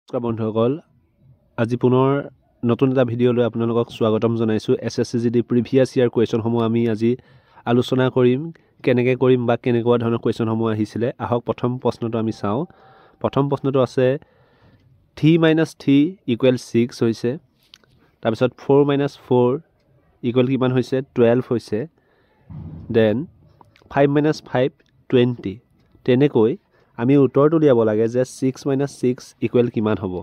নমস্কাৰ বন্ধুসকল, আজি পুনৰ নতুন এটা ভিডিঅ'লৈ আপোনালোকক স্বাগতম জনাইছোঁ। SSCGD প্ৰিভিয়াছ ইয়াৰ কুৱেশ্যনসমূহ আমি আজি আলোচনা কৰিম, কেনেকৈ কৰিম বা কেনেকুৱা ধৰণৰ কুৱেশ্যনসমূহ আহিছিলে। আহক প্ৰথম প্ৰশ্নটো আমি চাওঁ। প্ৰথম প্ৰশ্নটো আছে 3 - 3 = 6 হৈছে। তাৰপিছত 4 - 4 = কিমান হৈছে? 12 হৈছে। দেন 5 - 5 20। তেনেকৈ আমি উত্তৰটো উলিয়াব লাগে যে 6 - 6 = কিমান হ'ব।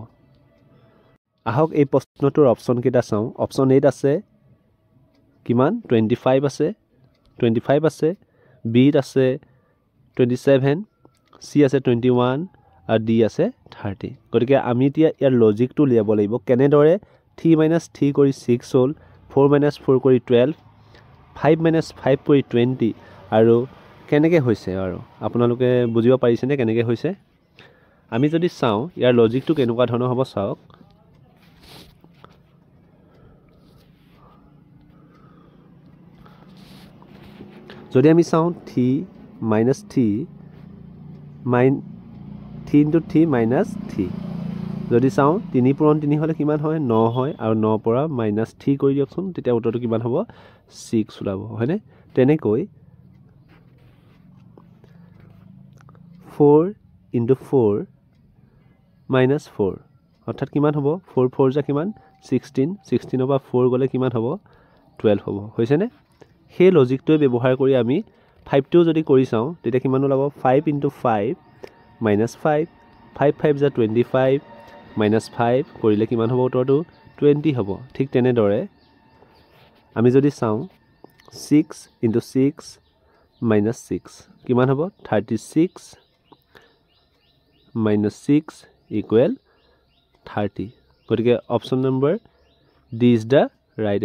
আহক এই প্ৰশ্নটোৰ অপশ্যনকেইটা চাওঁ। অপশ্যন এত আছে কিমান? 25 আছে, 25 আছে, বিত আছে 27, চি আছে 21 আৰু ডি আছে 30। গতিকে আমি এতিয়া ইয়াৰ লজিকটো উলিয়াব লাগিব। কেনেদৰে 3 - 3 কৰি 6 হ'ল, 4 - 4 কৰি 12, 5 - 5 কৰি 20 আৰু কেনেকৈ হৈছে আৰু আপোনালোকে বুজিব পাৰিছেনে কেনেকৈ হৈছে? আমি যদি চাওঁ ইয়াৰ লজিকটো কেনেকুৱা ধৰণৰ হ'ব চাওক। যদি আমি চাওঁ 3 - 3 3 × 3 - 3, যদি চাওঁ 3 পূৰণ 3 হ'লে কিমান হয়? 9 হয়। আৰু 9 পৰা -3 কৰি দিয়কচোন, তেতিয়া উত্তৰটো কিমান হ'ব? 6 ওলাব, হয়নে? তেনেকৈ 4 × 4 - 4 অৰ্থাৎ কিমান হ'ব? 4 × 4 = কিমান? 16, 16ৰ পৰা 4 গ'লে কিমান হ'ব? 12 হ'ব, হৈছেনে? সেই লজিকটোৱে ব্যৱহাৰ কৰি আমি 5টো যদি কৰি চাওঁ তেতিয়া কিমান ওলাব? 5 × 5 - 5, 5 × 5 = 25, -5 কৰিলে কিমান হ'ব? উত্তৰটো 20 হ'ব। ঠিক তেনেদৰে আমি যদি চাওঁ 6 × 6 - 6 কিমান হ'ব? 36 - 6 = 30। গতিকে option number D is the right